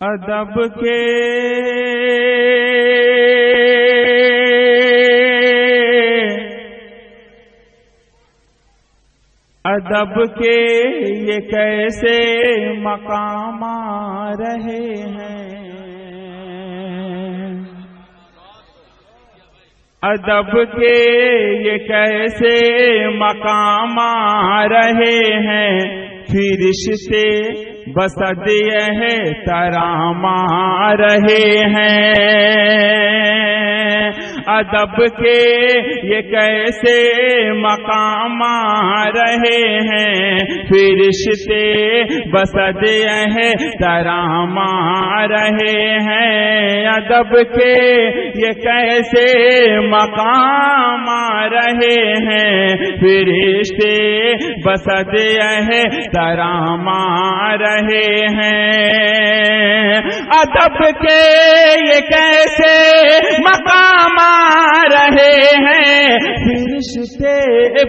ادب کے یہ کیسے مقام آ رہے ہیں، ادب کے یہ کیسے مقام آ رہے ہیں، فرشتے بسد احترام آ رہے ہیں، ادب کے یہ کیسے مقام آ رہے ہیں، فرشتے بسد احترام آ رہے ہیں، ادب کے یہ کیسے مقام آ رہے ہیں، فرشتے بسد احترام آ رہے ہیں، ادب کے یہ کیسے مقام آ رہے ہیں، فرشتے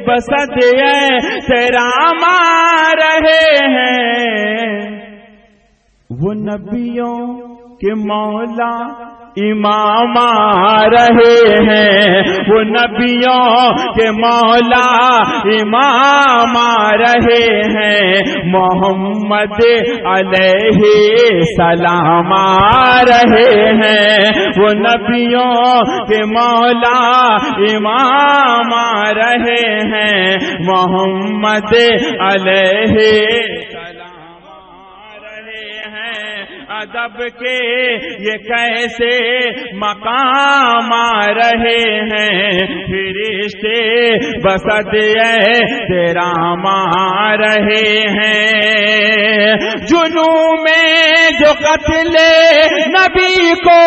بسد احترام آ رہے ہیں، وہ نبیوں کے مولا امام آ رہے ہیں، وہ نبیوں کے مولا امام آ رہے ہیں، محمد علیہ السلام آ رہے ہیں، وہ نبیوں کے مولا امام آ رہے ہیں، محمد علیہ ادب کے یہ کیسے مقام آ رہے ہیں، فرشتے بسد احترام آ رہے ہیں، جنوں میں جو قتل نبی کو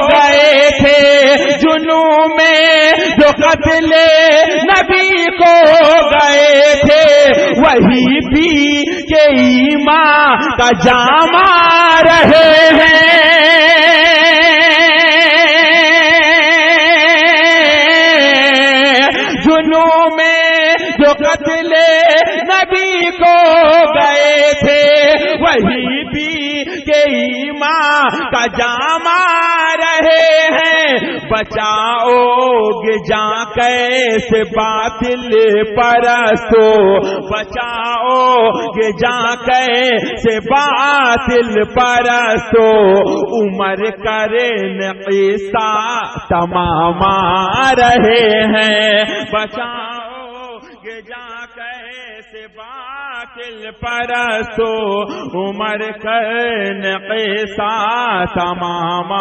گئے تھے، جنوں میں جو قتل نبی کو گئے تھے، وہی بھی کہ ایمان کا جام آ رہے ہیں، جنوں میں جو قتل نبی کو گئے تھے، وہی بھی کہ ایمان کا جام آ رہے ہیں، بچاؤ گے جان کیسے باطل پرستو، بچاؤ گے جان کیسے باطل پرستو، عمر کرن قصہ تمام آ رہے ہیں، بچاؤ گے جان کیسے باطل پرستو، عمر کرن قصہ تمام آ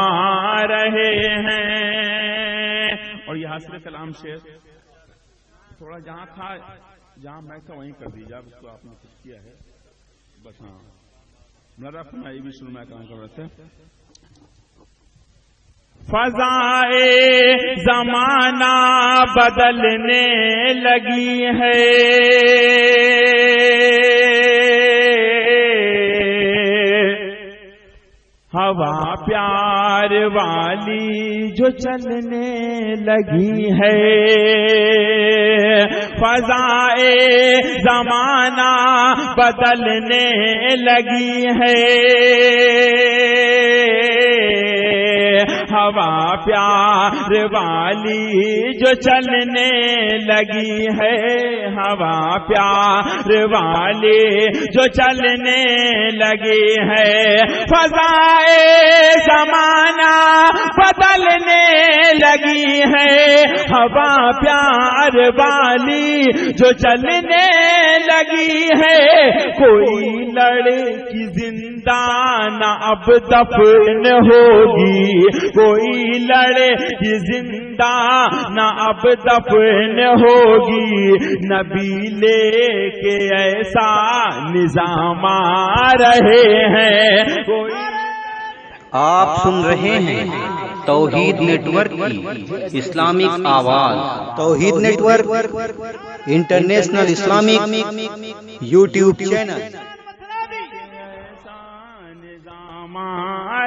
رہے ہیں۔ اور یہ حاصل کلام شعر تھوڑا جہاں تھا جہاں میں تھا وہیں کر دیجیے، اب اس کو آپ نے کچھ کیا ہے بس، ہاں میرا فرمائی بھی شروع میں کام کر رہے تھے۔ فضائے زمانہ بدلنے لگی ہے، ہوا پیار والی جو چلنے لگی ہے، فضائے زمانہ بدلنے لگی ہے، ہوا پیار والی جو چلنے لگی ہے، ہوا پیار والی جو چلنے لگی ہے، فضائے زمانہ بدلنے لگی ہے، ہوا پیار والی جو چلنے لگی ہے، کوئی لڑکی زندہ نہ اب دفن ہوگی، کوئی لڑکی زندہ نہ اب دفن ہوگی، نبی لے کے ایسا نظام آ رہے ہیں۔ آپ سن رہے ہیں توحید نیٹ ورک کی اسلامک آواز، Tawheed network international Islamic YouTube channel.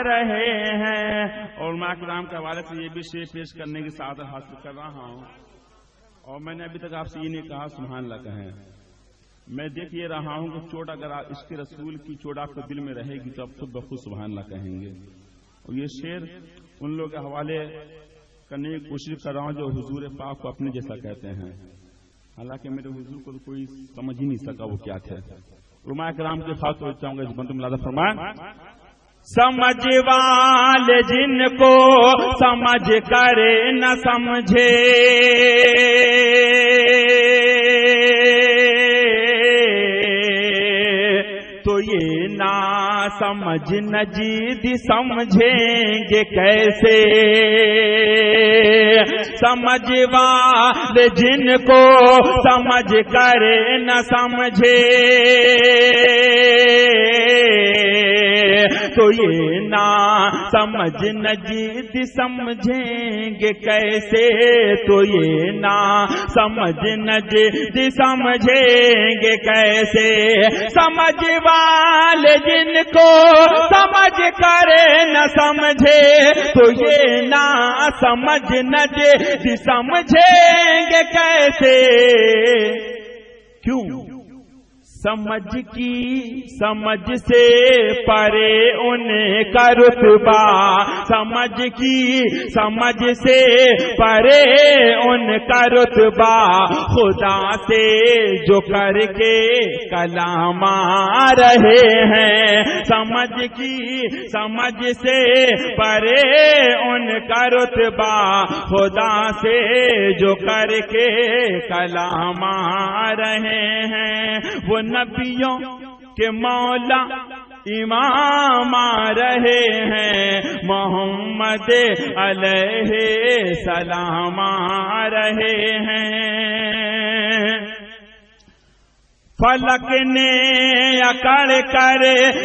رہے ہیں اور میں کرام کے حوالے سے یہ بھی شعر پیش کرنے کی سعادت حاصل کر رہا ہوں، اور میں نے ابھی تک آپ سے یہ نہیں کہا سبحان اللہ کہیں، میں دیکھ یہ رہا ہوں کہ چوٹ اگر اس کے رسول کی چوٹ آپ کے دل میں رہے گی تو آپ خود بخود سبحان اللہ کہیں گے. اور یہ شعر ان لوگوں کے حوالے کرنے کی کوشش کر رہا ہوں جو حضور پاک کو اپنے جیسا کہتے ہیں، حالانکہ میرے حضور کو تو کوئی سمجھ ہی نہیں سکا وہ کیا تھے. علماء کرام کے خاص طور چاہوں گا اس بند ملازہ فرمائیں، سمجھ والے جن کو سمجھ کر نہ سمجھے، تو یہ نا سمجھ نجید سمجھیں گے کیسے. سمجھ والے جن کو سمجھ کر نہ سمجھے، تو یہ نا سمجھ نجید سمجھیں گے کیسے. تو یہ نا سمجھ نجید سمجھیں گے کیسے. سمجھ والے جن کو سمجھ کر نہ سمجھے، تو یہ نا سمجھ نجید سمجھیں گے کیسے. کیوں؟ سمجھ کی سمجھ سے پرے ان کا رتبہ، سمجھ کی سمجھ سے پرے ان کا رتبہ، خدا سے جو کر کے کلام آ رہے ہیں. سمجھ کی سمجھ سے پرے ان کا رتبہ، خدا سے جو کر کے کلام آ رہے ہیں. وہ نبیوں کے مولا امام آ رہے ہیں، محمد علیہ السلام آ رہے ہیں. فلک نے اکڑ کر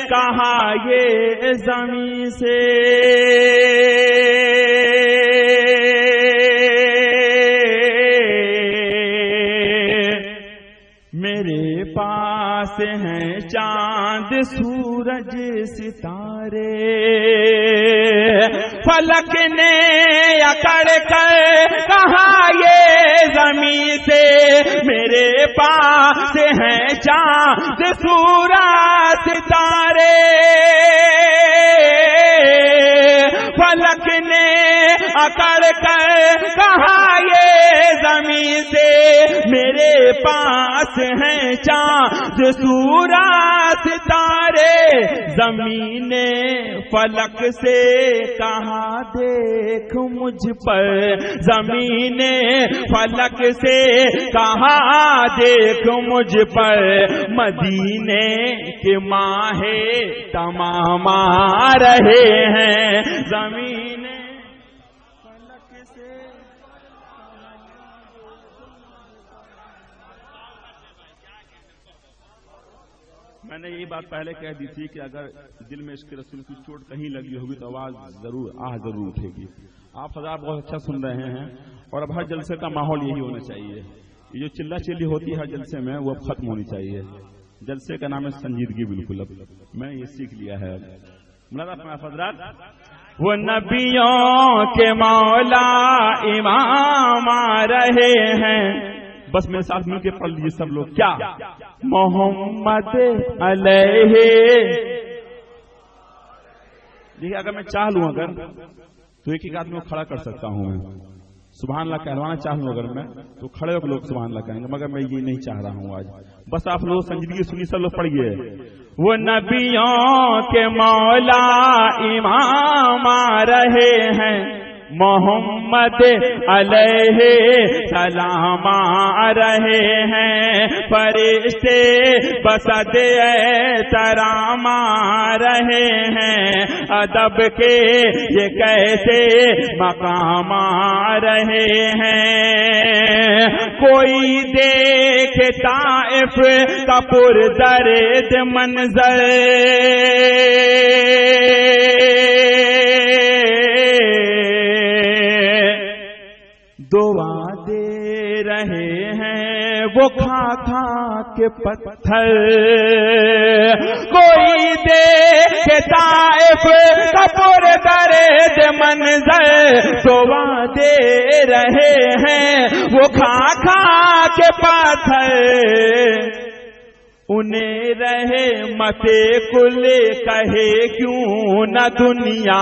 کہا یہ زمین سے، میرے پاس ہیں چاند سورج ستارے. فلک نے اکڑ کر کہا یہ زمین سے، میرے پاس ہیں چاند سورج ستارے. فلک نے اکڑ کر کہا یہ زمین سے، میرے پاس ہیں چاند سورج ستارے. زمین فلک سے کہا دیکھ مجھ پر، زمین فلک سے کہا دیکھ مجھ پر، مدینے کے ماہ تمام آ رہے ہیں. زمین فلک سے میں نے یہی بات پہلے کہہ دی تھی کہ اگر دل میں عشق رسول کی چوٹ کہیں لگی ہوگی تو آواز ضرور اٹھے گی. آپ حضرات بہت اچھا سن رہے ہیں، اور اب ہر جلسے کا ماحول یہی ہونا چاہیے. یہ جو چلا چلی ہوتی ہے ہر جلسے میں وہ اب ختم ہونی چاہیے. جلسے کا نام ہے سنجیدگی. بالکل اب میں یہ سیکھ لیا ہے. حضرات وہ نبیوں کے مولا امام آ رہے ہیں. بس میرے ساتھ مل کے پڑھ لیجیے سب لوگ. کیا؟ محمد علیہ. دیکھیے اگر میں چاہ لوں اگر تو ایک ایک آدمی کو کھڑا کر سکتا ہوں. میں سبحان اللہ کہلوانا چاہوں اگر میں تو کھڑے ہو کے لوگ سبحان اللہ کہیں گے، مگر میں یہ نہیں چاہ رہا ہوں آج. بس آپ لوگ سنجیدگی سنی سب لوگ پڑھیے. وہ نبیوں کے مولا امام آ رہے ہیں، محمد علیہ السلام آ رہے ہیں. فرشتے بسد احترام آ رہے ہیں، ادب کے یہ کیسے مقام آ رہے ہیں. کوئی دیکھے طائف کا پردرد منظر، دعا دے رہے ہیں وہ کھا کھا کے پتھر. کوئی دیکھے طائف کا پردرد منظر، دعا دے رہے ہیں وہ کھا کھا کے پتھر. انہیں رہے متے کل کہے کیوں نہ دنیا،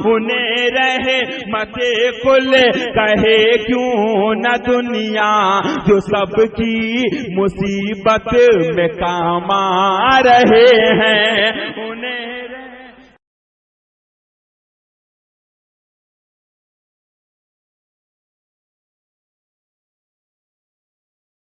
انہیں رہے متے کل کہے کیوں نہ دنیا، جو سب کی مصیبت میں کام آ رہے ہیں، انہیں